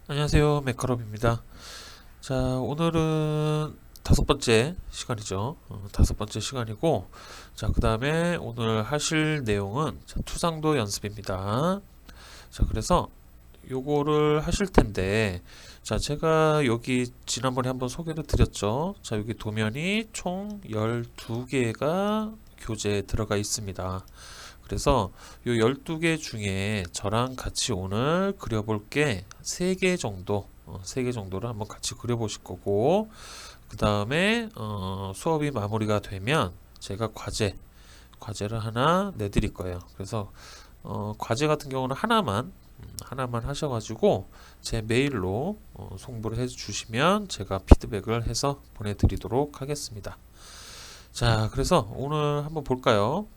안녕하세요. 메카롭입니다. 자, 오늘은 다섯 번째 시간이죠. 다섯 번째 시간이고, 자, 그 다음에 오늘 하실 내용은 투상도 연습입니다. 자, 그래서 요거를 하실 텐데, 자, 제가 여기 지난번에 한번 소개를 드렸죠. 자, 여기 도면이 총 12개가 교재에 들어가 있습니다. 그래서 요 12개 중에 저랑 같이 오늘 그려볼 게 3개 정도, 3개 정도를 한번 같이 그려보실 거고, 그 다음에 수업이 마무리가 되면 제가 과제를 하나 내드릴 거예요. 그래서 과제 같은 경우는 하나만 하셔가지고 제 메일로 송부를 해주시면 제가 피드백을 해서 보내드리도록 하겠습니다. 자, 그래서 오늘 한번 볼까요?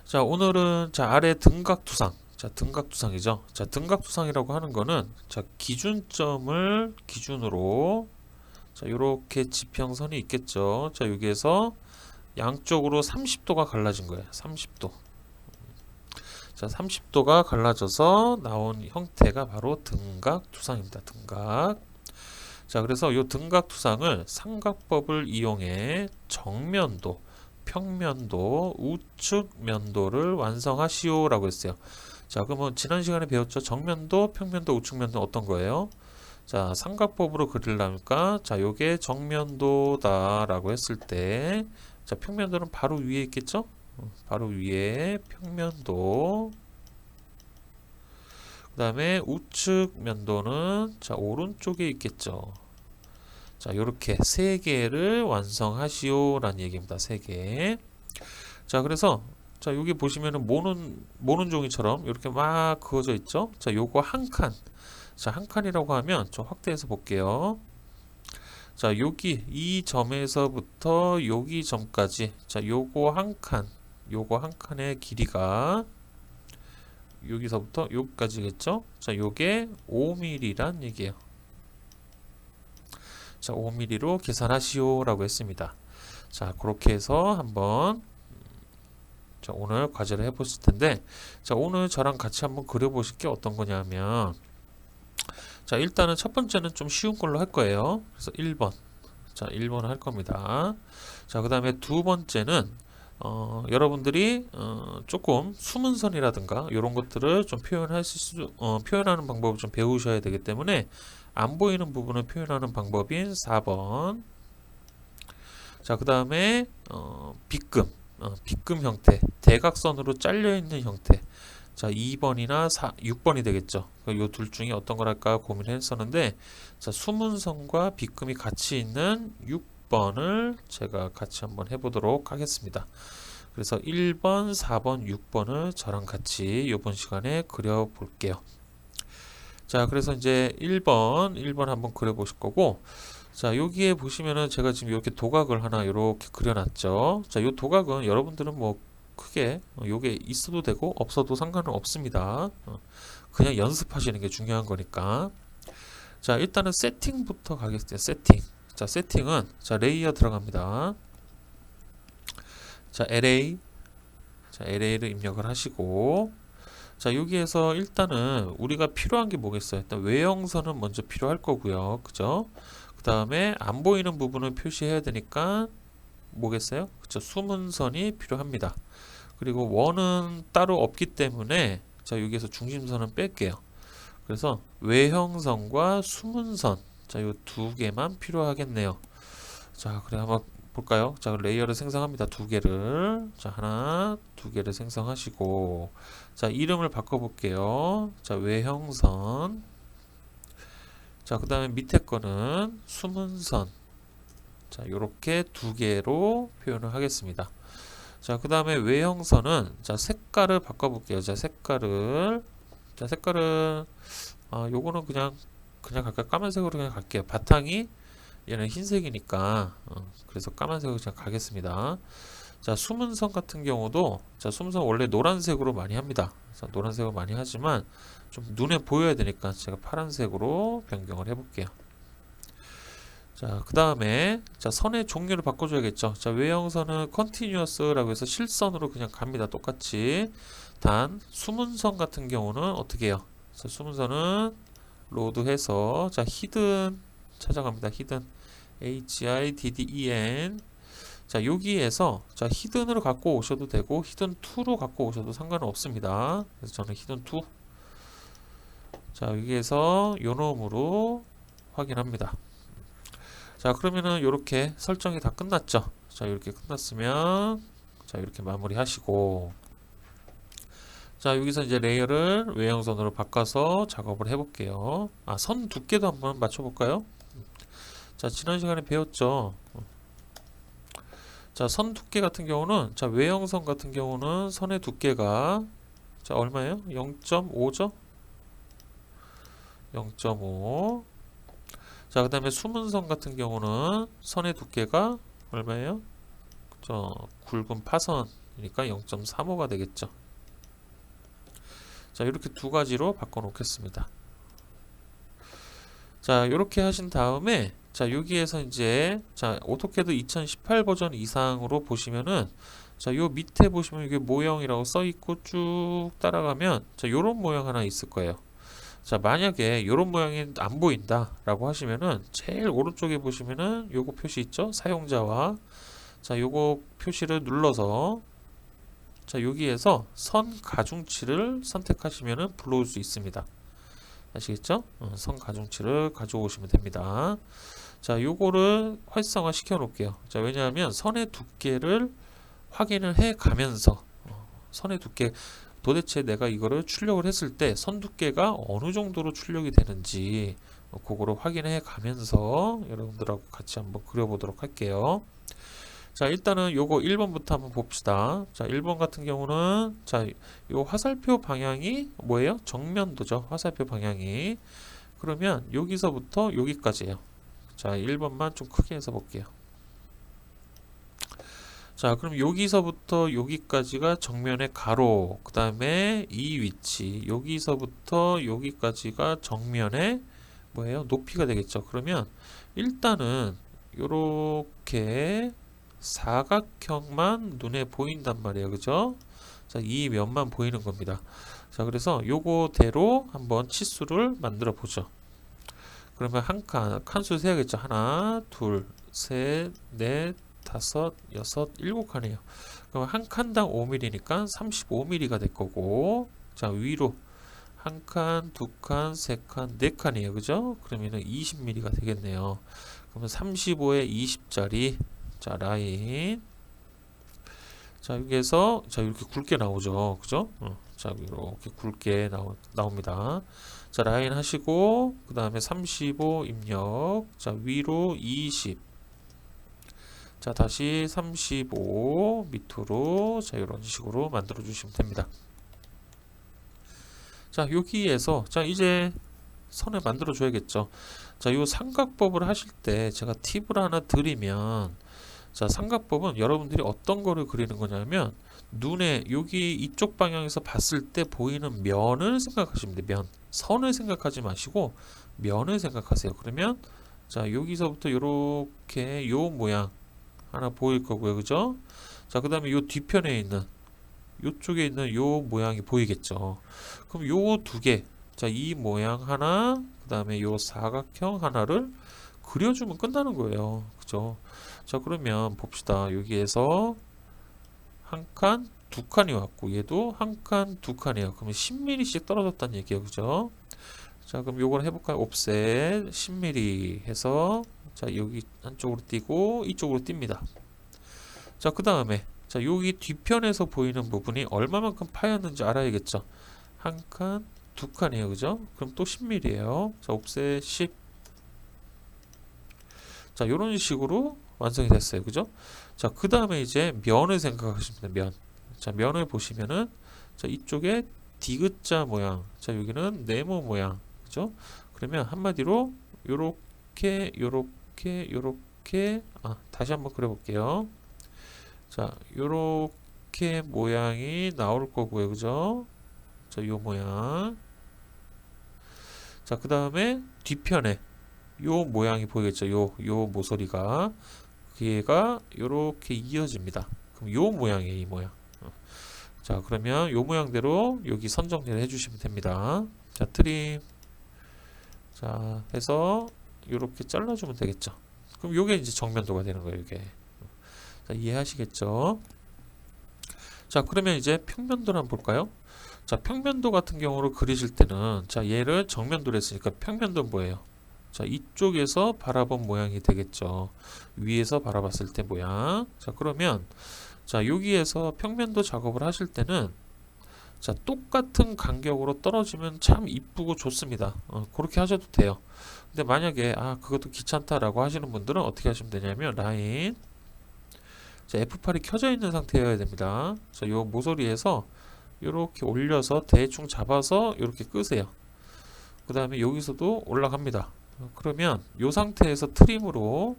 자, 오늘은 아래 등각투상. 자, 등각투상이죠. 자, 등각투상이라고 하는 거는 기준점을 기준으로 요렇게 지평선이 있겠죠. 자, 여기에서 양쪽으로 30도가 갈라진 거예요. 30도. 자, 30도가 갈라져서 나온 형태가 바로 등각투상입니다. 등각. 자, 그래서 이 등각투상을 삼각법을 이용해 정면도, 평면도, 우측면도를 완성하시오라고 했어요. 자, 그러면 지난 시간에 배웠죠? 정면도, 평면도, 우측면도 어떤 거예요? 자, 삼각법으로 그리려니까 자, 요게 정면도다라고 했을 때, 자, 평면도는 바로 위에 있겠죠? 바로 위에 평면도. 그 다음에 우측면도는 자, 오른쪽에 있겠죠. 자, 요렇게 세 개를 완성하시오라는 얘기입니다. 세 개. 자, 그래서 자, 여기 보시면은 모는 종이처럼 이렇게 막 그어져 있죠. 자, 요거 한 칸. 자, 한 칸이라고 하면 좀 확대해서 볼게요. 자, 여기 이 점에서부터 여기 점까지. 자, 요거 한 칸의 길이가 여기서부터 여기까지겠죠. 자, 요게 5mm란 얘기예요. 자, 5mm로 계산하시오라고 했습니다. 자, 그렇게 해서 한번 자, 오늘 과제를 해보실 텐데, 자, 오늘 저랑 같이 한번 그려보실 게 어떤 거냐면, 자, 일단은 첫 번째는 좀 쉬운 걸로 할 거예요. 그래서 1번. 자, 1번 할 겁니다. 자, 그 다음에 두 번째는, 여러분들이, 조금 숨은 선이라든가, 이런 것들을 좀 표현하는 방법을 좀 배우셔야 되기 때문에, 안 보이는 부분을 표현하는 방법인 4번. 자, 그 다음에, 빗금 형태, 대각선으로 잘려 있는 형태. 자, 2번이나 6번이 되겠죠. 이 둘 중에 어떤 걸 할까 고민했었는데, 자, 수문선과 빗금이 같이 있는 6번을 제가 같이 한번 해보도록 하겠습니다. 그래서 1번, 4번, 6번을 저랑 같이 이번 시간에 그려볼게요. 자, 그래서 이제 1번 한번 그려보실 거고, 자, 여기에 보시면은 제가 지금 이렇게 도각을 하나 이렇게 그려놨죠. 자, 이 도각은 여러분들은 뭐 크게 요게 있어도 되고 없어도 상관은 없습니다. 그냥 연습하시는 게 중요한 거니까. 자, 일단은 세팅부터 가겠습니다. 세팅. 자, 세팅은 자, 레이어 들어갑니다. 자, LA를 입력을 하시고, 자, 여기에서 일단은 우리가 필요한 게 뭐겠어요? 일단 외형선은 먼저 필요할 거고요. 그죠? 그 다음에 안 보이는 부분을 표시해야 되니까 뭐겠어요? 그쵸? 수문선이 필요합니다. 그리고 원은 따로 없기 때문에 자, 여기에서 중심선은 뺄게요. 그래서 외형선과 수문선, 자, 요 두 개만 필요하겠네요. 자, 그래 한번 볼까요? 자, 레이어를 생성합니다. 두 개를. 자, 하나, 두 개를 생성하시고, 자, 이름을 바꿔볼게요. 자, 외형선. 자, 그 다음에 밑에 거는 수문선. 자, 요렇게 두 개로 표현을 하겠습니다. 자, 그 다음에 외형선은 자, 색깔을 바꿔볼게요. 자, 색깔을 요거는 그냥 갈까요? 까만색으로 그냥 갈게요. 바탕이 얘는 흰색이니까 그래서 까만색으로 그냥 가겠습니다. 자, 수문선 같은 경우도 자, 수문선 원래 노란색으로 많이 합니다. 자, 노란색으로 많이 하지만 좀 눈에 보여야 되니까 제가 파란색으로 변경을 해볼게요. 자, 그 다음에 자, 선의 종류를 바꿔줘야겠죠. 자, 외형선은 컨티뉴어스라고 해서 실선으로 그냥 갑니다. 똑같이. 단 수문선 같은 경우는 어떻게 해요? 자, 수문선은 로드해서 자, 히든 찾아갑니다. 히든 HIDDEN. 자, 여기에서 자, 히든으로 갖고 오셔도 되고 히든 2로 갖고 오셔도 상관은 없습니다. 그래서 저는 히든 2. 자, 여기에서 요 놈으로 확인합니다. 자, 그러면은 이렇게 설정이 다 끝났죠. 자, 이렇게 끝났으면 자, 이렇게 마무리 하시고 자, 여기서 이제 레이어를 외형선으로 바꿔서 작업을 해볼게요. 아, 선 두께도 한번 맞춰볼까요? 자, 지난 시간에 배웠죠. 자, 선 두께 같은 경우는 자, 외형선 같은 경우는 선의 두께가 자, 얼마예요? 0.5죠? 0.5. 자, 그 다음에 수문선 같은 경우는 선의 두께가 얼마예요? 저 굵은 파선이니까 0.35가 되겠죠. 자, 이렇게 두 가지로 바꿔 놓겠습니다. 자, 이렇게 하신 다음에 자, 여기에서 이제 자, 오토캐드 2018 버전 이상으로 보시면은 자, 요 밑에 보시면 이게 모형이라고 써 있고 쭉 따라가면 자, 요런 모형 하나 있을 거예요. 자, 만약에 요런 모양이 안 보인다 라고 하시면은 제일 오른쪽에 보시면은 요거 표시 있죠? 사용자와 자, 요거 표시를 눌러서 자, 여기에서 선 가중치를 선택하시면은 불러올 수 있습니다. 아시겠죠? 선 가중치를 가져오시면 됩니다. 자, 요거를 활성화 시켜 놓을게요. 자, 왜냐하면 선의 두께를 확인을 해 가면서 선의 두께 도대체 내가 이거를 출력을 했을 때 선 두께가 어느 정도로 출력이 되는지 그거를 확인해 가면서 여러분들하고 같이 한번 그려보도록 할게요. 자, 일단은 요거 1번부터 한번 봅시다. 자, 1번 같은 경우는 자, 요 화살표 방향이 뭐예요? 정면도죠. 화살표 방향이. 그러면 여기서부터 여기까지예요. 자, 1번만 좀 크게 해서 볼게요. 자, 그럼 여기서부터 여기까지가 정면의 가로, 그 다음에 이 위치, 여기서부터 여기까지가 정면의 뭐예요? 높이가 되겠죠. 그러면 일단은 요렇게 사각형만 눈에 보인단 말이에요. 그죠? 자, 이 면만 보이는 겁니다. 자, 그래서 요거대로 한번 치수를 만들어 보죠. 그러면 칸수 세야겠죠. 하나, 둘, 셋, 넷, 다섯, 여섯, 일곱 칸이에요. 그럼 한 칸당 5mm니까 35mm가 될 거고, 자, 위로 한 칸, 두 칸, 세 칸, 네 칸이에요. 그죠? 그러면은 20mm가 되겠네요. 그러면 35에 20짜리 자, 라인. 자, 여기에서 자, 이렇게 굵게 나오죠. 그죠? 자, 이렇게 굵게 나옵니다. 자, 라인 하시고 그 다음에 35 입력. 자, 위로 20. 자, 다시 35 밑으로 자, 이런 식으로 만들어 주시면 됩니다. 자, 여기에서 자, 이제 선을 만들어 줘야겠죠. 자, 요 삼각법을 하실 때 제가 팁을 하나 드리면 자, 삼각법은 여러분들이 어떤 거를 그리는 거냐면 눈에 여기 이쪽 방향에서 봤을 때 보이는 면을 생각하시면 돼요. 면. 선을 생각하지 마시고 면을 생각하세요. 그러면 자, 여기서부터 요렇게 요 모양 하나 보일 거고요. 그죠? 자, 그 다음에 요 뒤편에 있는 요쪽에 있는 요 모양이 보이겠죠. 그럼 요 두 개, 자, 이 모양 하나, 그 다음에 요 사각형 하나를 그려주면 끝나는 거예요. 그죠? 자, 그러면 봅시다. 여기에서 한 칸, 두 칸이 왔고 얘도 한 칸, 두 칸이에요. 그러면 10mm씩 떨어졌다는 얘기예요. 그죠? 자, 그럼 요걸 해볼까요? 옵셋 10mm 해서 자, 여기 한쪽으로 띄고 이쪽으로 띱니다. 자, 그 다음에 자, 여기 뒤편에서 보이는 부분이 얼마만큼 파였는지 알아야겠죠. 한 칸, 두 칸이에요. 그죠? 그럼 또 10mm예요. 자, 옵셋 10. 자, 요런 식으로 완성이 됐어요. 그죠? 자, 그 다음에 이제 면을 생각하시면 돼요. 면. 자, 면을 보시면은 자, 이쪽에 디귿자 모양. 자, 여기는 네모 모양. 그죠? 그러면 한마디로 요렇게 요렇게 요렇게 다시 한번 그려 볼게요. 자, 요렇게 모양이 나올 거고요. 그죠? 자, 요 모양. 자, 그 다음에 뒤편에 요 모양이 보이겠죠. 요 모서리가 얘가 요렇게 이어집니다. 그럼 요 모양이에요. 이 모양. 자, 그러면 요 모양대로 여기 선 정리를 해주시면 됩니다. 자, 트림. 자, 해서 이렇게 잘라주면 되겠죠. 그럼 요게 이제 정면도가 되는 거예요, 이게. 자, 이해하시겠죠? 자, 그러면 이제 평면도를 한번 볼까요? 자, 평면도 같은 경우로 그리실 때는, 자, 얘를 정면도로 했으니까 평면도는 뭐예요? 자, 이쪽에서 바라본 모양이 되겠죠. 위에서 바라봤을 때 모양. 자, 그러면, 자, 여기에서 평면도 작업을 하실 때는, 자, 똑같은 간격으로 떨어지면 참 이쁘고 좋습니다. 그렇게 하셔도 돼요. 근데 만약에, 그것도 귀찮다라고 하시는 분들은 어떻게 하시면 되냐면, 라인. 자, F8이 켜져 있는 상태여야 됩니다. 자, 요 모서리에서 이렇게 올려서 대충 잡아서 이렇게 끄세요. 그 다음에 여기서도 올라갑니다. 그러면 이 상태에서 트림으로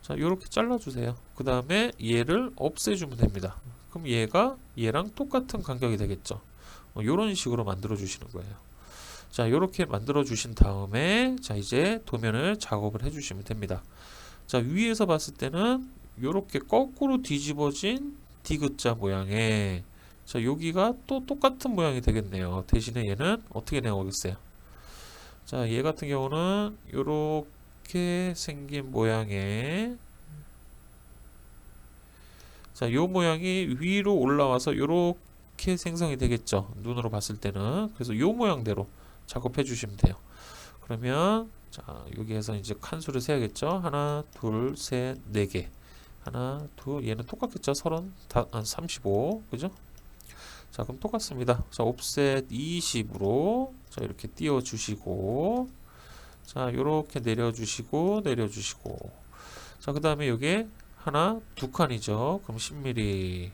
자 이렇게 잘라주세요. 그 다음에 얘를 없애주면 됩니다. 그럼 얘가 얘랑 똑같은 간격이 되겠죠. 이런 식으로 만들어 주시는 거예요. 자, 이렇게 만들어 주신 다음에 자 이제 도면을 작업을 해주시면 됩니다. 자, 위에서 봤을 때는 이렇게 거꾸로 뒤집어진 디귿자 모양의 자 여기가 또 똑같은 모양이 되겠네요. 대신에 얘는 어떻게 나오겠어요? 자, 얘 같은 경우는 이렇게 생긴 모양의 자, 요 모양이 위로 올라와서 이렇게 생성이 되겠죠. 눈으로 봤을 때는. 그래서 요 모양대로 작업해 주시면 돼요. 그러면 자, 여기에서 이제 칸수를 세야겠죠. 하나, 둘, 셋, 네 개. 하나, 둘, 얘는 똑같겠죠. 35, 그죠? 자, 그럼 똑같습니다. 자, 옵셋 20으로 자, 이렇게 띄워 주시고 자, 요렇게 내려주시고 내려주시고 자, 그 다음에 여기에 하나, 두 칸이죠. 그럼 10mm.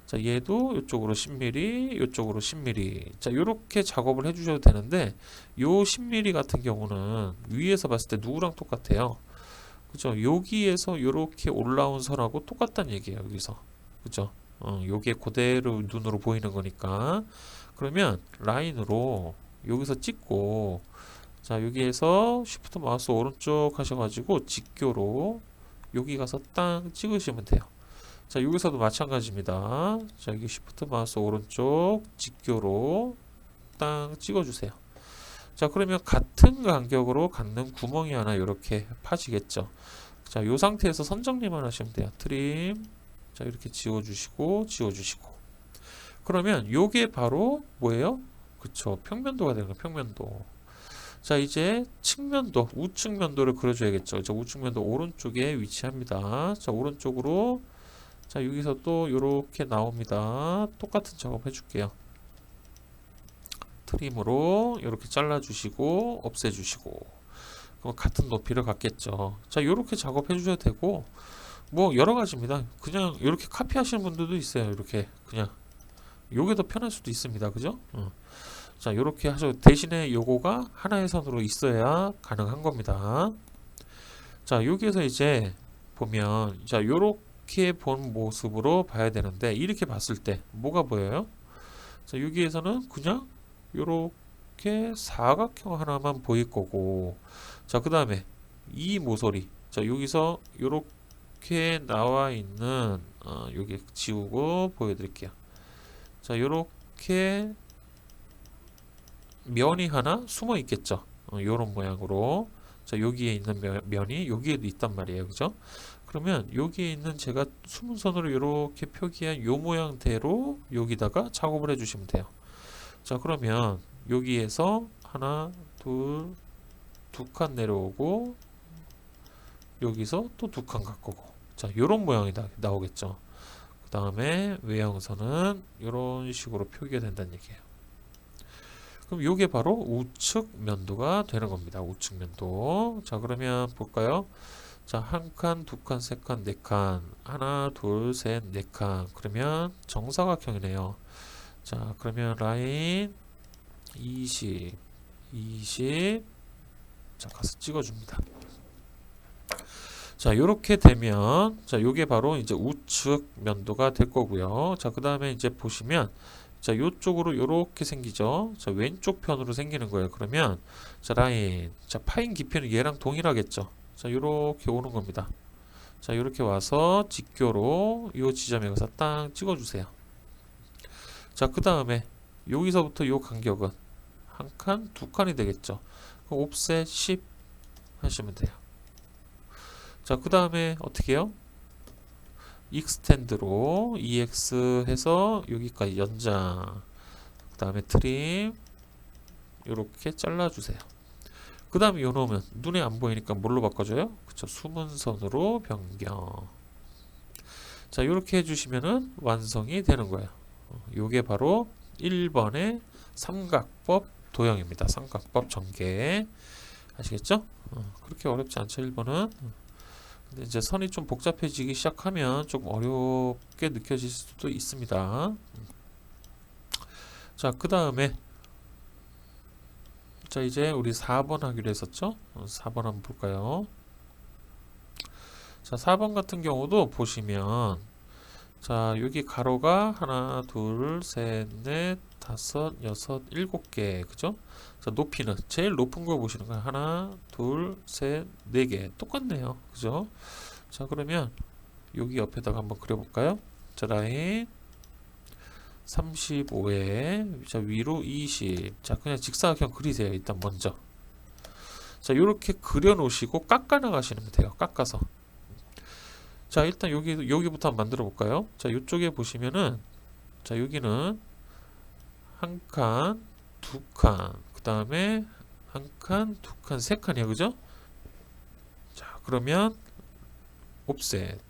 자, 얘도 이쪽으로 10mm, 이쪽으로 10mm. 자, 요렇게 작업을 해주셔도 되는데, 요 10mm 같은 경우는 위에서 봤을 때 누구랑 똑같아요? 그죠? 여기에서 요렇게 올라온 선하고 똑같다는 얘기예요, 여기서. 그죠? 요게 그대로 눈으로 보이는 거니까. 그러면 라인으로 여기서 찍고, 자, 여기에서 Shift 마우스 오른쪽 하셔가지고 직교로 여기 가서 딱 찍으시면 돼요. 자, 여기서도 마찬가지입니다. 자, 여기 Shift 마우스 오른쪽 직교로 딱 찍어주세요. 자, 그러면 같은 간격으로 갖는 구멍이 하나 이렇게 파지겠죠. 자, 이 상태에서 선정리만 하시면 돼요. 트림. 자, 이렇게 지워주시고, 지워주시고. 그러면 요게 바로 뭐예요? 그쵸. 평면도가 되는 거예요. 평면도. 자, 이제 측면도, 우측면도를 그려줘야겠죠. 자, 우측면도 오른쪽에 위치합니다. 자, 오른쪽으로 자, 여기서 또 이렇게 나옵니다. 똑같은 작업 해줄게요. 트림으로 이렇게 잘라주시고 없애주시고 그럼 같은 높이를 갖겠죠. 자, 이렇게 작업해 주셔도 되고 뭐 여러 가지입니다. 그냥 이렇게 카피하시는 분들도 있어요. 이렇게 그냥 요게 더 편할 수도 있습니다. 그죠? 자, 이렇게 하셔도 대신에 요거가 하나의 선으로 있어야 가능한 겁니다. 자, 여기에서 이제 보면 자, 요렇게 본 모습으로 봐야 되는데 이렇게 봤을 때 뭐가 보여요? 자, 여기에서는 그냥 요렇게 사각형 하나만 보일 거고 자, 그 다음에 이 모서리 자, 여기서 요렇게 나와 있는 여기 지우고 보여드릴게요. 자, 요렇게 면이 하나 숨어 있겠죠. 요런 모양으로 자, 여기에 있는 면이 여기에도 있단 말이에요. 그죠? 그러면 여기에 있는 제가 숨은 선으로 이렇게 표기한 요 모양대로 여기다가 작업을 해주시면 돼요. 자, 그러면 여기에서 하나, 둘, 두 칸 내려오고 여기서 또 두 칸 가꾸고 자, 요런 모양이 나오겠죠. 그 다음에 외형선은 이런 식으로 표기가 된다는 얘기예요. 그럼 요게 바로 우측 면도가 되는 겁니다. 우측 면도. 자, 그러면 볼까요? 자, 한 칸, 두 칸, 세 칸, 네 칸. 하나, 둘, 셋, 네 칸. 그러면 정사각형이네요. 자, 그러면 라인 20, 20. 자, 가서 찍어줍니다. 자, 요렇게 되면, 자, 요게 바로 이제 우측 면도가 될 거고요. 자, 그 다음에 이제 보시면, 자, 요쪽으로 요렇게 생기죠. 자, 왼쪽 편으로 생기는 거예요. 그러면, 자, 라인. 자, 파인 깊이는 얘랑 동일하겠죠. 자, 요렇게 오는 겁니다. 자, 요렇게 와서 직교로 요 지점에 가서 딱 찍어주세요. 자, 그 다음에 여기서부터 요 간격은 한 칸, 두 칸이 되겠죠. 그럼 옵셋 10 하시면 돼요. 자, 그 다음에 어떻게 해요? 익스텐드로 EX 해서 여기까지 연장, 그 다음에 트림 이렇게 잘라주세요. 그 다음에 요 놈은 눈에 안 보이니까 뭘로 바꿔줘요? 그쵸, 수문선으로 변경. 자, 이렇게 해주시면은 완성이 되는 거예요. 요게 바로 1번의 삼각법 도형입니다. 삼각법 전개. 아시겠죠? 그렇게 어렵지 않죠, 1번은. 근데 이제 선이 좀 복잡해지기 시작하면 조금 어렵게 느껴질 수도 있습니다. 자, 그 다음에 자, 이제 우리 4번 하기로 했었죠? 4번 한번 볼까요? 자, 4번 같은 경우도 보시면 자, 여기 가로가 하나, 둘, 셋, 넷, 다섯, 여섯, 일곱 개, 그죠? 자, 높이는 제일 높은 거 보시는 거예요. 하나, 둘, 셋, 네 개. 똑같네요. 그죠? 자, 그러면 여기 옆에다가 한번 그려볼까요? 자, 라인 35에 자, 위로 20. 자, 그냥 직사각형 그리세요. 일단 먼저. 자, 이렇게 그려 놓으시고 깎아 나가시면 돼요. 깎아서. 자, 일단 여기부터 한번 만들어 볼까요? 자, 이쪽에 보시면은 자, 여기는 한 칸, 두 칸, 그 다음에 한 칸, 두 칸, 세 칸이야, 그죠? 자, 그러면 옵셋.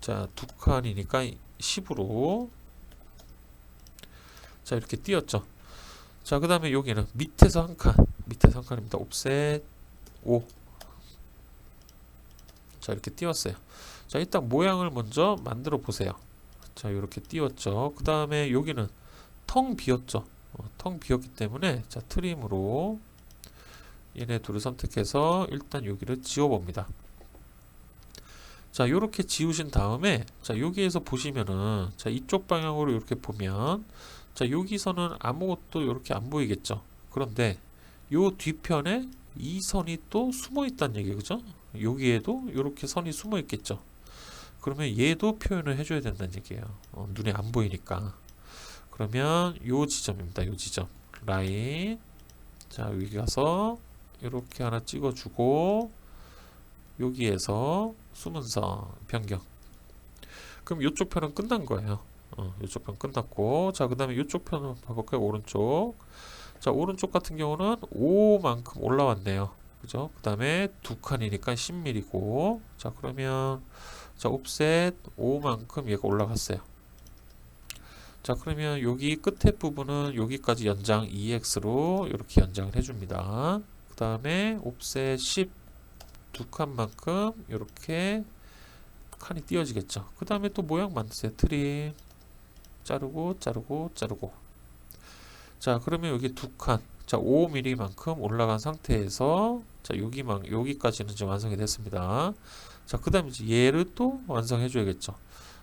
자, 두 칸이니까 10으로 자, 이렇게 띄었죠. 자, 그 다음에 여기는 밑에서 한 칸, 밑에서 한 칸입니다. 옵셋 5. 자, 이렇게 띄웠어요. 자, 일단 모양을 먼저 만들어 보세요. 자, 이렇게 띄웠죠. 그 다음에 여기는 텅 비었죠. 텅 비었기 때문에 자, 트림으로 얘네 둘을 선택해서 일단 여기를 지워봅니다. 자, 이렇게 지우신 다음에 자, 여기에서 보시면은 자, 이쪽 방향으로 이렇게 보면 자, 여기서는 아무것도 이렇게 안 보이겠죠. 그런데 요 뒤편에 이 선이 또 숨어 있다는 얘기예요. 그죠? 여기에도 이렇게 선이 숨어 있겠죠. 그러면 얘도 표현을 해줘야 된다는 얘기예요. 눈에 안 보이니까. 그러면 요 지점입니다. 요 지점. 라인. 자, 여기 가서 이렇게 하나 찍어주고 여기에서 숨은선 변경. 그럼 이쪽 편은 끝난 거예요. 이쪽 편 끝났고 자, 그 다음에 이쪽 편은 봐볼까요? 오른쪽. 자, 오른쪽 같은 경우는 5만큼 올라왔네요. 그죠? 그 다음에 두 칸이니까 10mm고 자, 그러면 자, 옵셋 5만큼 얘가 올라갔어요. 자, 그러면 여기 끝에 부분은 여기까지 연장 2x로 이렇게 연장을 해줍니다. 그 다음에 옵셋 10 두 칸만큼 이렇게 칸이 띄어지겠죠. 그 다음에 또 모양 만드세요. 트림 자르고 자르고 자르고. 자, 그러면 여기 두 칸, 자, 5mm만큼 올라간 상태에서 자, 여기까지는 이제 완성이 됐습니다. 자, 그 다음에 이제 얘를 또 완성해 줘야겠죠.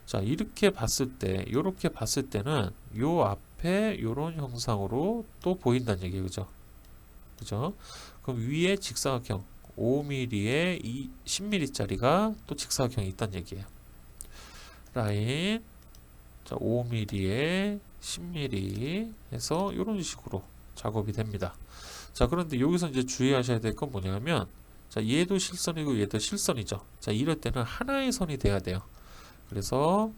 자, 이렇게 봤을 때, 요렇게 봤을 때는 요 앞에 요런 형상으로 또 보인다는 얘기예요. 그죠? 그죠? 그럼 위에 직사각형 5mm에 10mm짜리가 또 직사각형이 있다는 얘기예요. 라인 자, 5mm에 10mm 해서 이런 식으로 작업이 됩니다. 자, 그런데 여기서 이제 주의하셔야 될 건 뭐냐면 자, 얘도 실선이고 얘도 실선이죠. 자, 이럴 때는 하나의 선이 돼야 돼요. 그래서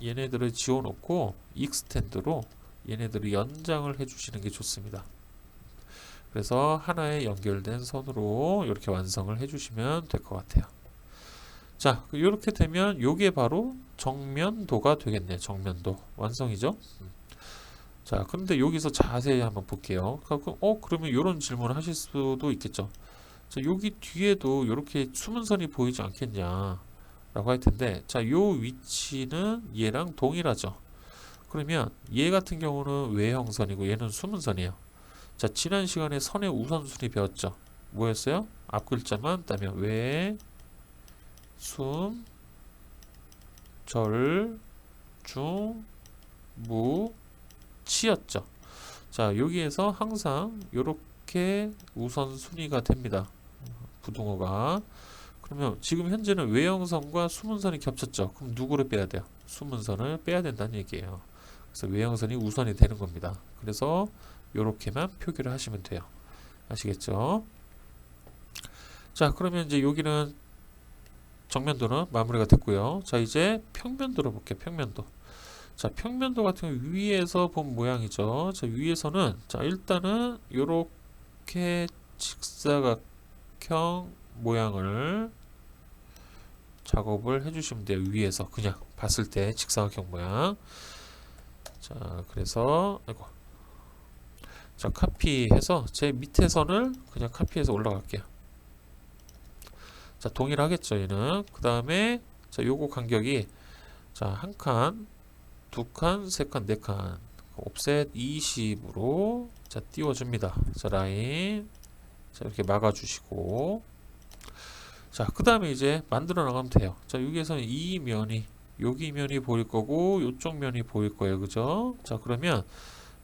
얘네들을 지워놓고 익스텐드로 얘네들을 연장을 해주시는 게 좋습니다. 그래서 하나의 연결된 선으로 이렇게 완성을 해주시면 될 것 같아요. 자, 이렇게 되면 이게 바로 정면도가 되겠네요. 정면도 완성이죠. 자, 그런데 여기서 자세히 한번 볼게요. 그러면 이런 질문을 하실 수도 있겠죠. 자, 여기 뒤에도 이렇게 숨은 선이 보이지 않겠냐 라고 할 텐데, 자, 요 위치는 얘랑 동일하죠. 그러면 얘 같은 경우는 외형선이고 얘는 숨은 선이에요. 자, 지난 시간에 선의 우선순위 배웠죠. 뭐였어요? 앞 글자만 따면 외, 숨, 절, 중, 무, 치였죠. 자, 여기에서 항상 이렇게 우선순위가 됩니다. 부등호가. 그러면 지금 현재는 외형선과 숨은선이 겹쳤죠. 그럼 누구를 빼야 돼요? 숨은선을 빼야 된다는 얘기예요. 그래서 외형선이 우선이 되는 겁니다. 그래서 요렇게만 표기를 하시면 돼요. 아시겠죠? 자, 그러면 이제 여기는 정면도는 마무리가 됐고요. 자, 이제 평면도로 볼게요. 평면도. 자, 평면도 같은 경우 위에서 본 모양이죠. 자, 위에서는 자, 일단은 요렇게 직사각형 모양을 작업을 해주시면 돼요. 위에서 그냥 봤을 때 직사각형 모양. 자, 그래서 아이고. 자, 카피해서 제 밑에 선을 그냥 카피해서 올라갈게요. 자, 동일하겠죠, 얘는. 그 다음에 자, 요거 간격이 자, 한 칸, 두 칸, 세 칸, 네 칸. 옵셋 20으로 자, 띄워줍니다. 자, 라인. 자, 이렇게 막아주시고. 자, 그 다음에 이제 만들어 나가면 돼요. 자, 여기에서는 이 면이, 여기 면이 보일 거고, 요쪽 면이 보일 거예요. 그죠? 자, 그러면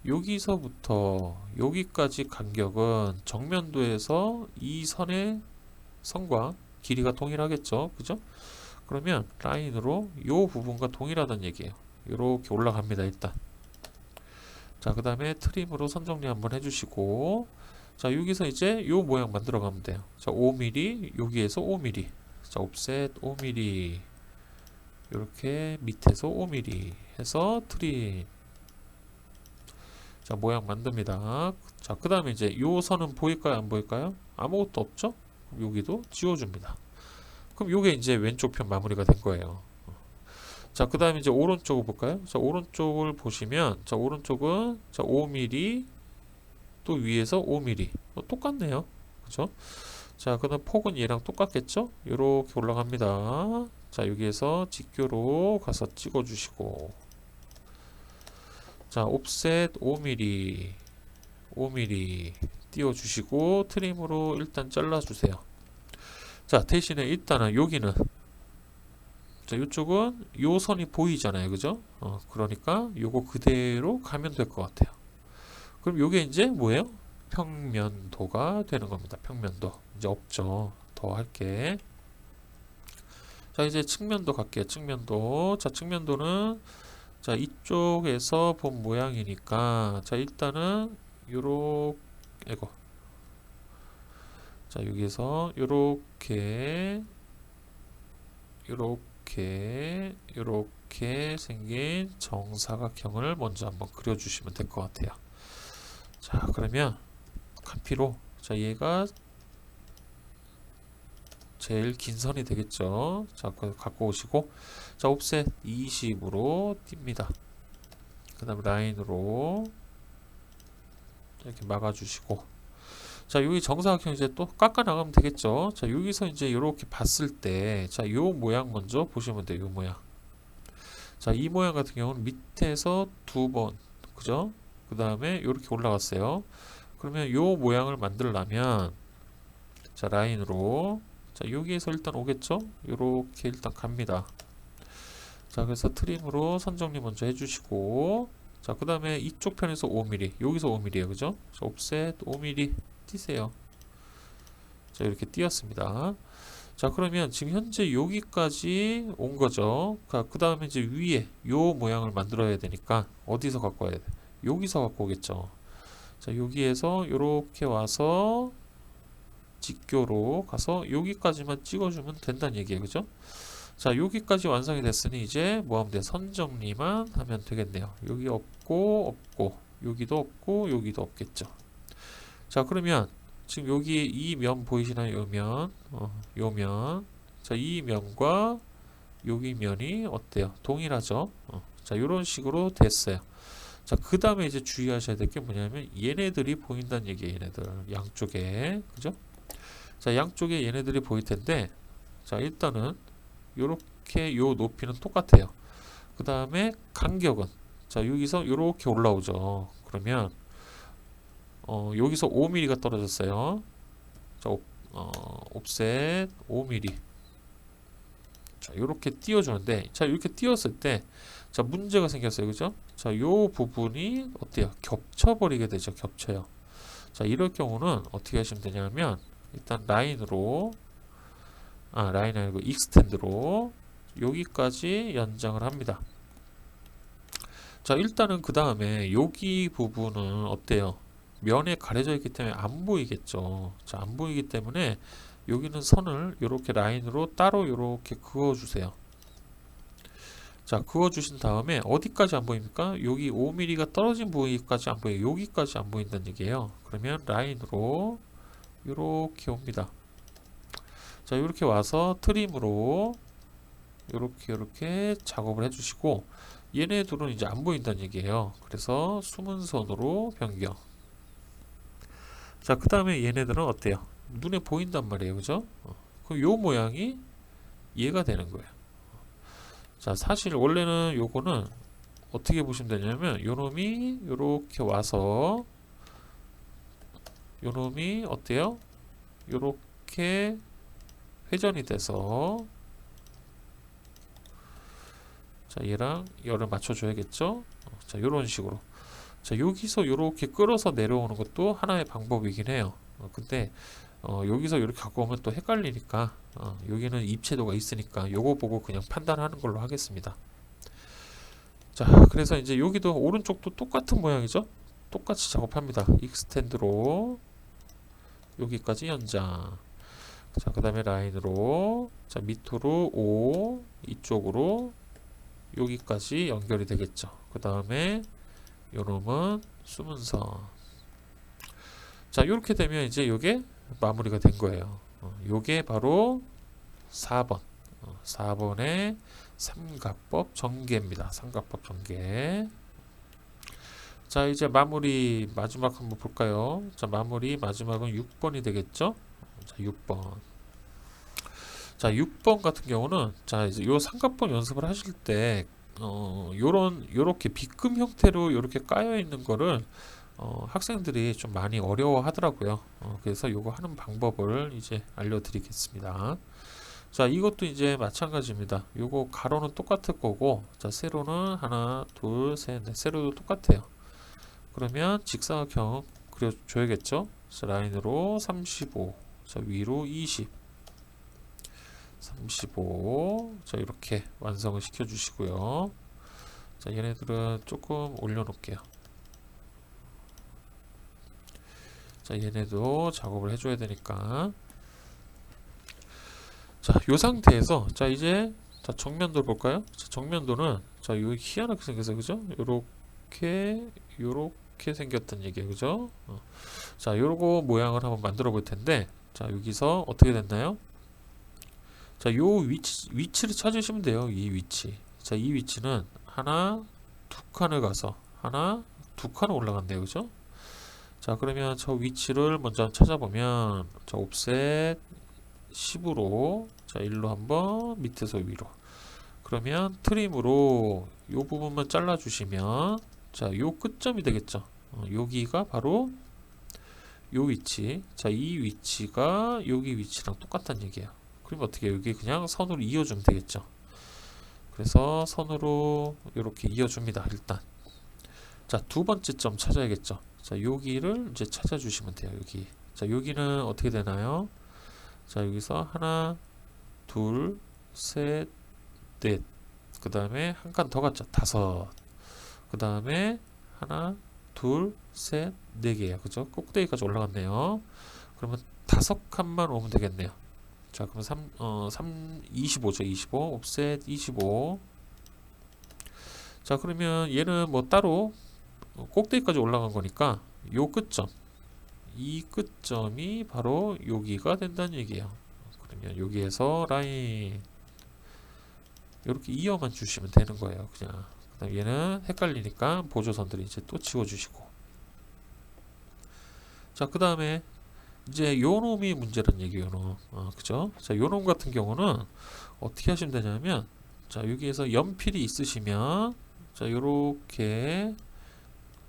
여기서부터 여기까지 간격은 정면도에서 이 선의 선과 길이가 동일하겠죠. 그죠? 그러면 라인으로 요 부분과 동일하다는 얘기예요. 이렇게 올라갑니다. 일단. 자, 그 다음에 트림으로 선 정리 한번 해주시고, 자, 여기서 이제 요 모양 만들어 가면 돼요. 자, 5mm, 여기에서 5mm. 자, 옵셋 5mm. 이렇게 밑에서 5mm 해서 트림. 자, 모양 만듭니다. 자, 그 다음에 이제 요 선은 보일까요? 안 보일까요? 아무것도 없죠? 그럼 여기도 지워줍니다. 그럼 요게 이제 왼쪽 편 마무리가 된 거예요. 자, 그 다음에 이제 오른쪽을 볼까요? 자, 오른쪽을 보시면, 자, 오른쪽은 자, 5mm, 또 위에서 5mm. 똑같네요. 그죠? 자, 그 다음 폭은 얘랑 똑같겠죠? 이렇게 올라갑니다. 자, 여기에서 직교로 가서 찍어주시고. 자, 옵셋 5mm, 5mm 띄워주시고, 트림으로 일단 잘라주세요. 자, 대신에 일단은 여기는 자, 이쪽은 요 선이 보이잖아요. 그죠? 그러니까 요거 그대로 가면 될 것 같아요. 그럼 요게 이제 뭐예요? 평면도가 되는 겁니다. 평면도. 이제 없죠. 더 할게. 자, 이제 측면도 갈게요. 측면도. 자, 측면도는 자, 이쪽에서 본 모양이니까 자, 일단은 요렇게 이거. 자, 여기에서 요렇게 요렇게 생긴 정사각형을 먼저 한번 그려주시면 될 것 같아요. 자, 그러면 카피로 자, 얘가 제일 긴 선이 되겠죠. 자, 그거 갖고 오시고 자, 옵셋 20으로 띕니다. 그 다음 라인으로 이렇게 막아주시고 자, 여기 정사각형 이제 또 깎아 나가면 되겠죠. 자, 여기서 이제 이렇게 봤을 때, 자, 요 모양 먼저 보시면 돼요. 요 모양. 자, 이 모양 같은 경우는 밑에서 두 번, 그죠? 그 다음에 이렇게 올라갔어요. 그러면 요 모양을 만들려면, 자, 라인으로, 자, 여기에서 일단 오겠죠? 요렇게 일단 갑니다. 자, 그래서 트림으로 선 정리 먼저 해주시고, 자, 그 다음에 이쪽 편에서 5mm, 여기서 5mm에요. 그죠? 자, 옵셋 5mm. 띄세요. 자, 이렇게 띄었습니다. 자, 그러면 지금 현재 여기까지 온 거죠. 그 다음에 이제 위에 요 모양을 만들어야 되니까 어디서 갖고 와야 돼? 여기서 갖고 오겠죠. 자, 여기에서 이렇게 와서 직교로 가서 여기까지만 찍어주면 된다는 얘기예요. 그죠? 자, 여기까지 완성이 됐으니 이제 뭐 하면 돼? 선 정리만 하면 되겠네요. 여기 없고 여기도 없고 여기도 없겠죠. 자, 그러면 지금 여기 이 면 보이시나요? 요 면, 요 면. 자, 이 면과 여기 면이 어때요? 동일하죠? 자, 이런 식으로 됐어요. 자, 그 다음에 이제 주의하셔야 될 게 뭐냐면 얘네들이 보인다는 얘기예요. 얘네들 양쪽에, 그죠? 자, 양쪽에 얘네들이 보일 텐데, 자, 일단은 요렇게 요 높이는 똑같아요. 그 다음에 간격은 자, 여기서 요렇게 올라오죠. 그러면 여기서 5mm가 떨어졌어요. 자, 옵셋 5mm. 자, 이렇게 띄워주는데, 자, 이렇게 띄웠을 때, 자, 문제가 생겼어요. 그죠? 자, 요 부분이 어때요? 겹쳐버리게 되죠. 겹쳐요. 자, 이럴 경우는 어떻게 하시면 되냐면, 일단 라인으로, 라인 아니고 익스텐드로 여기까지 연장을 합니다. 자, 일단은 그 다음에 여기 부분은 어때요? 면에 가려져 있기 때문에 안 보이겠죠. 자, 안 보이기 때문에 여기는 선을 이렇게 라인으로 따로 이렇게 그어 주세요. 자, 그어 주신 다음에 어디까지 안 보입니까? 여기 5mm가 떨어진 부위까지 안 보여요. 여기까지 안 보인다는 얘기예요. 그러면 라인으로 이렇게 옵니다. 자, 이렇게 와서 트림으로 이렇게 작업을 해주시고, 얘네 둘은 이제 안 보인다는 얘기예요. 그래서 숨은 선으로 변경. 자, 그 다음에 얘네들은 어때요? 눈에 보인단 말이에요. 그죠? 그럼 요 모양이 얘가 되는 거예요. 자, 사실 원래는 요거는 어떻게 보시면 되냐면, 요 놈이 요렇게 와서, 요 놈이 어때요? 요렇게 회전이 돼서, 자, 얘랑 열을 맞춰줘야겠죠? 자, 요런 식으로. 자, 여기서 요렇게 끌어서 내려오는 것도 하나의 방법이긴 해요. 근데 여기서 이렇게 갖고 오면 또 헷갈리니까 여기는 입체도가 있으니까 요거 보고 그냥 판단하는 걸로 하겠습니다. 자, 그래서 이제 여기도 오른쪽도 똑같은 모양이죠? 똑같이 작업합니다. 익스텐드로 여기까지 연장. 자, 그 다음에 라인으로, 자, 밑으로 5, 이쪽으로 여기까지 연결이 되겠죠. 그 다음에 요놈은 숨은 선. 자, 이렇게 되면 이제 요게 마무리가 된 거예요. 요게 바로 4번. 4번의 삼각법 전개입니다. 삼각법 전개. 자, 이제 마무리 마지막 한번 볼까요? 자, 마무리 마지막은 6번이 되겠죠? 자, 6번. 자, 6번 같은 경우는, 자, 이제 요 삼각법 연습을 하실 때, 요렇게 빗금 형태로 요렇게 까여 있는 거를, 학생들이 좀 많이 어려워 하더라고요. 그래서 요거 하는 방법을 이제 알려드리겠습니다. 자, 이것도 이제 마찬가지입니다. 요거 가로는 똑같을 거고, 자, 세로는 하나, 둘, 셋, 넷, 세로도 똑같아요. 그러면 직사각형 그려줘야겠죠? 자, 라인으로 35, 자, 위로 20, 35. 자, 이렇게 완성을 시켜 주시고요. 자, 얘네들은 조금 올려 놓을게요. 자, 얘네도 작업을 해줘야 되니까. 자, 요 상태에서, 자, 이제, 자, 정면도 볼까요? 자, 정면도는, 자, 요 희한하게 생겨서, 그죠? 요렇게 생겼던 얘기예요. 그죠? 자, 요거 모양을 한번 만들어 볼 텐데, 자, 여기서 어떻게 됐나요? 자, 요 위치를 찾으시면 돼요. 이 위치. 자, 이 위치는 하나, 두 칸을 가서, 하나, 두 칸을 올라간대요. 그죠? 자, 그러면 저 위치를 먼저 찾아보면, 자, 옵셋 10으로, 자, 일로 한번, 밑에서 위로. 그러면 트림으로 요 부분만 잘라주시면, 자, 요 끝점이 되겠죠. 여기가 바로 요 위치. 자, 이 위치가 여기 위치랑 똑같다는 얘기예요. 그럼 어떻게 여기 그냥 선으로 이어주면 되겠죠. 그래서 선으로 이렇게 이어줍니다. 일단. 자, 두 번째 점 찾아야겠죠. 자, 여기를 이제 찾아주시면 돼요. 여기. 자, 여기는 어떻게 되나요? 자, 여기서 하나, 둘, 셋, 넷. 그 다음에 한 칸 더 갔죠. 다섯. 그 다음에 하나, 둘, 셋, 네 개예요. 그죠? 꼭대기까지 올라갔네요. 그러면 다섯 칸만 오면 되겠네요. 자, 그럼 25죠. 25. 옵셋 25. 자, 그러면 얘는 뭐 따로 꼭대기까지 올라간 거니까 요 끝점. 이 끝점이 바로 여기가 된다는 얘기예요. 그러면 여기에서 라인 이렇게 이어만 주시면 되는 거예요. 그냥. 그다음 얘는 헷갈리니까 보조선들이 이제 또 지워주시고. 자, 그 다음에 이제 요 놈이 문제란 얘기예요. 요 놈. 그죠? 자, 요 놈 같은 경우는 어떻게 하시면 되냐면, 자, 여기에서 연필이 있으시면, 자, 요렇게,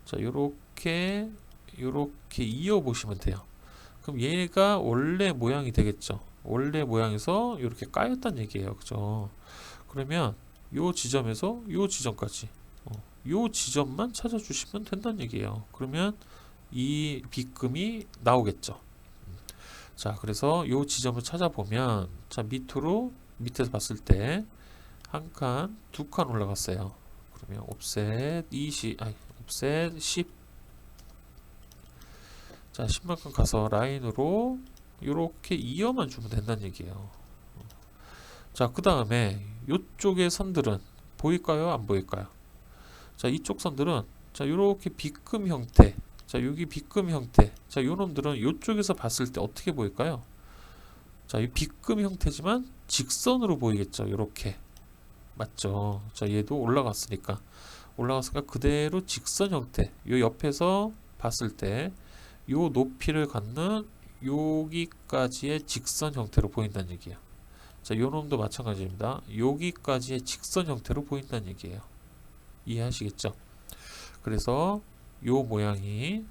자, 요렇게 이어 보시면 돼요. 그럼 얘가 원래 모양이 되겠죠. 원래 모양에서 이렇게 까였단 얘기예요. 그죠? 그러면 요 지점에서 요 지점까지, 요 지점만 찾아주시면 된다는 얘기예요. 그러면 이 빗금이 나오겠죠. 자, 그래서 요 지점을 찾아보면, 자, 밑에서 봤을 때 한 칸, 두 칸 올라갔어요. 그러면 옵셋 20, 아니 옵셋 10. 자, 10만큼 가서 라인으로 이렇게 이어만 주면 된다는 얘기예요. 자, 그 다음에 이쪽의 선들은 보일까요? 안 보일까요? 자, 이쪽 선들은 자, 이렇게 빗금 형태. 자, 여기 빗금 형태. 자, 요 놈들은 이쪽에서 봤을 때 어떻게 보일까요? 자, 이 빗금 형태지만 직선으로 보이겠죠. 이렇게. 맞죠? 자, 얘도 올라갔으니까 그대로 직선 형태. 요 옆에서 봤을 때 요 높이를 갖는 여기까지의 직선 형태로 보인다는 얘기예요. 자, 요 놈도 마찬가지입니다. 여기까지의 직선 형태로 보인다는 얘기예요. 이해하시겠죠? 그래서 요 모양이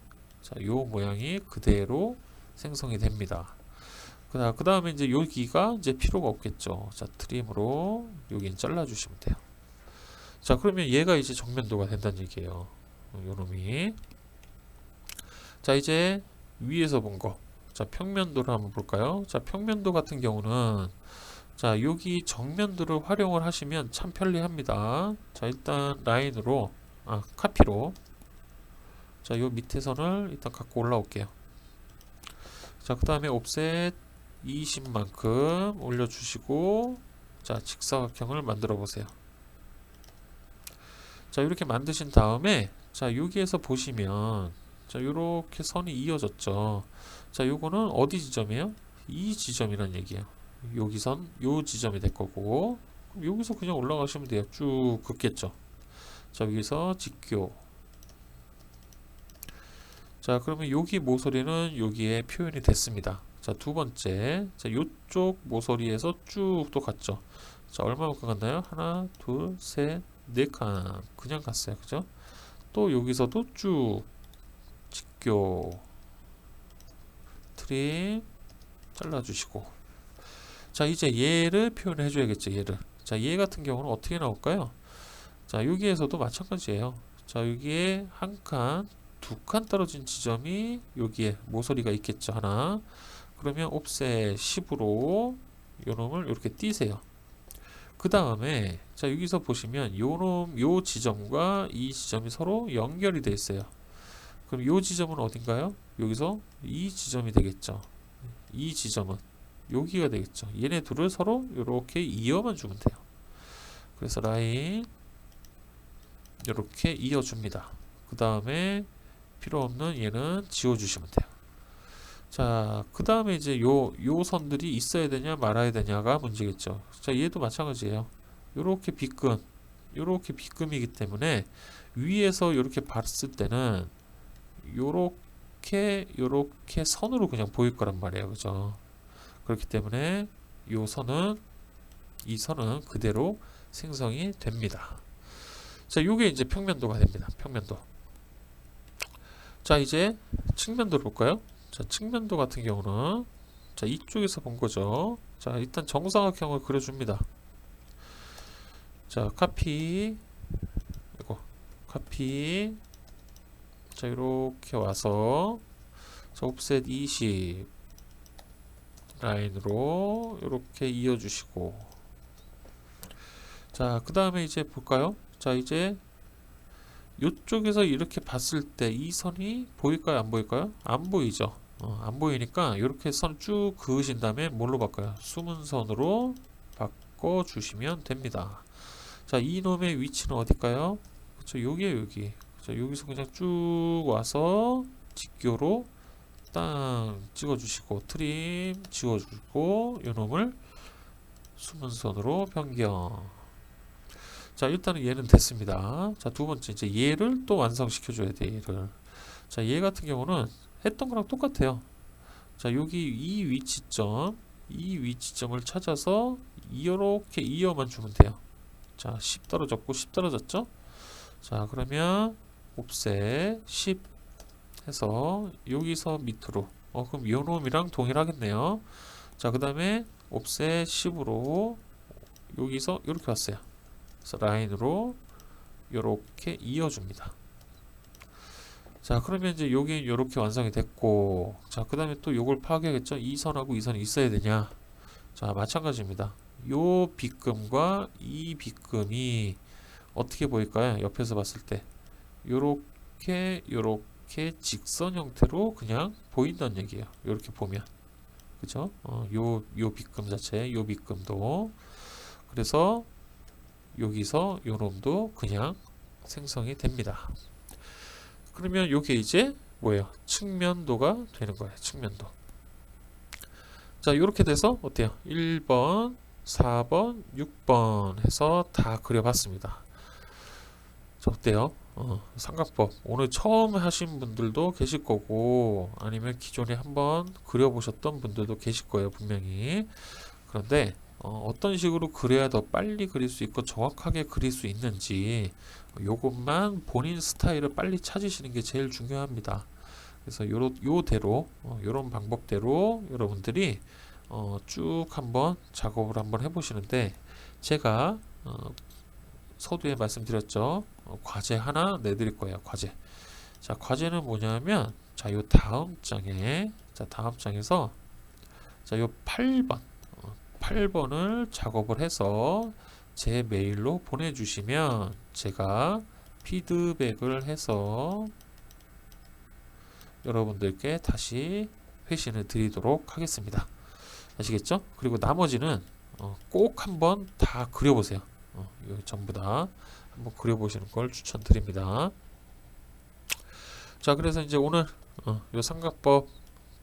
그대로 생성이 됩니다. 그 다음에 이제 여기가 이제 필요가 없겠죠. 자, 트림으로 여긴 잘라주시면 돼요. 자, 그러면 얘가 이제 정면도가 된다는 얘기예요. 요 놈이. 자, 이제 위에서 본 거. 자, 평면도를 한번 볼까요? 자, 평면도 같은 경우는 자, 여기 정면도를 활용을 하시면 참 편리합니다. 자, 일단 라인으로 카피로 자, 요 밑에 선을 일단 갖고 올라올게요. 자, 그 다음에 옵셋 20만큼 올려주시고 자, 직사각형을 만들어 보세요. 자, 이렇게 만드신 다음에 자, 여기에서 보시면 자, 요렇게 선이 이어졌죠. 자, 요거는 어디 지점이에요? 이 지점이란 얘기예요. 여기 선, 요 지점이 될 거고 그럼 여기서 그냥 올라가시면 돼요. 쭉 긋겠죠. 자, 여기서 직교. 자, 그러면 여기 모서리는 여기에 표현이 됐습니다. 자, 두 번째. 자, 요쪽 모서리에서 쭉 또 갔죠. 자, 얼마만큼 갔나요? 하나, 둘, 셋, 네 칸. 그냥 갔어요. 그죠? 또 여기서도 쭉 직교. 트림. 잘라주시고. 자, 이제 얘를 표현해 줘야겠죠. 얘를. 자, 얘 같은 경우는 어떻게 나올까요? 자, 여기에서도 마찬가지예요. 자, 여기에 한 칸, 두 칸 떨어진 지점이 여기에 모서리가 있겠죠. 하나. 그러면 옵셋 10으로 요놈을 이렇게 띄세요. 그 다음에 자, 여기서 보시면 요 지점과 이 지점이 서로 연결이 되어 있어요. 그럼 요 지점은 어딘가요? 여기서 이 지점이 되겠죠. 이 지점은 여기가 되겠죠. 얘네 둘을 서로 이렇게 이어만 주면 돼요. 그래서 라인 이렇게 이어줍니다. 그 다음에 필요 없는 얘는 지워주시면 돼요. 자, 그 다음에 이제 요 선들이 있어야 되냐 말아야 되냐가 문제겠죠. 자, 얘도 마찬가지예요. 요렇게 빗금이기 때문에 위에서 이렇게 봤을 때는 요렇게 선으로 그냥 보일 거란 말이에요. 그죠? 그렇기 때문에 이 선은 그대로 생성이 됩니다. 자, 요게 이제 평면도가 됩니다. 평면도. 자, 이제 측면도를 볼까요? 자, 측면도 같은 경우는 자, 이쪽에서 본 거죠. 자, 일단 정사각형을 그려줍니다. 자, 카피. 자, 이렇게 와서 자, 옵셋 20 라인으로 이렇게 이어주시고 자, 그 다음에 이제 볼까요? 자, 이제 이쪽에서 이렇게 봤을 때 이 선이 보일까요? 안 보일까요? 안 보이죠? 안 보이니까 이렇게 선 쭉 그으신 다음에 뭘로 바꿔요? 숨은 선으로 바꿔주시면 됩니다. 자, 이놈의 위치는 어딜까요? 그렇죠, 여기에요, 여기. 자, 여기서 그냥 쭉 와서 직교로 땅 찍어주시고 트림 지워주고 요놈을 숨은 선으로 변경. 자, 일단은 얘는 됐습니다. 자, 두 번째 이제 얘를 또 완성시켜 줘야 돼. 얘를. 자, 얘 같은 경우는 했던 거랑 똑같아요. 자, 여기 이 위치점을 찾아서 이렇게 이어만 주면 돼요. 자, 10 떨어졌고 10 떨어졌죠? 자, 그러면 옵셋 10 해서 여기서 밑으로 그럼 요 놈이랑 동일하겠네요. 자, 그 다음에 옵셋 10으로 여기서 이렇게 왔어요. 그래서 라인으로 이렇게 이어줍니다. 자, 그러면 이제 여기 이렇게 완성이 됐고 자, 그 다음에 또 요걸 파악해야겠죠. 이 선하고 이 선이 있어야 되냐. 자, 마찬가지입니다. 요 빗금과 이 빗금이 어떻게 보일까요? 옆에서 봤을 때 요렇게 직선 형태로 그냥 보인다는 얘기예요. 요렇게 보면, 그죠? 요 빗금 자체, 요 빗금도, 그래서 여기서 요 놈도 그냥 생성이 됩니다. 그러면 요게 이제 뭐예요? 측면도가 되는 거예요. 측면도. 자, 요렇게 돼서 어때요? 1번, 4번, 6번 해서 다 그려봤습니다. 자, 어때요? 삼각법 오늘 처음 하신 분들도 계실 거고, 아니면 기존에 한번 그려보셨던 분들도 계실 거예요, 분명히. 그런데 어떤 식으로 그려야 더 빨리 그릴 수 있고 정확하게 그릴 수 있는지, 요것만 본인 스타일을 빨리 찾으시는 게 제일 중요합니다. 그래서 요대로, 요런 방법대로 여러분들이 쭉 한번 작업을 한번 해보시는데, 제가 서두에 말씀드렸죠. 과제 하나 내드릴 거예요. 과제. 자, 과제는 뭐냐면, 자, 요 다음 장에, 자, 다음 장에서, 자, 요 8번, 8번을 작업을 해서 제 메일로 보내주시면 제가 피드백을 해서 여러분들께 다시 회신을 드리도록 하겠습니다. 아시겠죠? 그리고 나머지는 꼭 한번 다 그려보세요. 전부 다 한번 그려보시는 걸 추천드립니다. 자, 그래서 이제 오늘 요 삼각법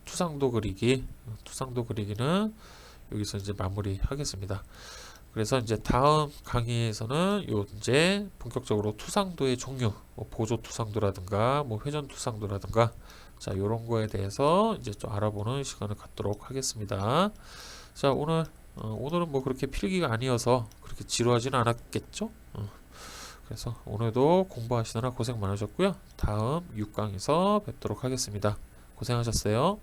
투상도 그리기는 여기서 이제 마무리 하겠습니다. 그래서 이제 다음 강의에서는 요 이제 본격적으로 투상도의 종류, 뭐 보조 투상도라든가 뭐 회전 투상도라든가, 자, 요런 거에 대해서 이제 좀 알아보는 시간을 갖도록 하겠습니다. 자, 오늘은 뭐 그렇게 필기가 아니어서 그렇게 지루하지는 않았겠죠? 그래서 오늘도 공부하시느라 고생 많으셨고요. 다음 6강에서 뵙도록 하겠습니다. 고생하셨어요.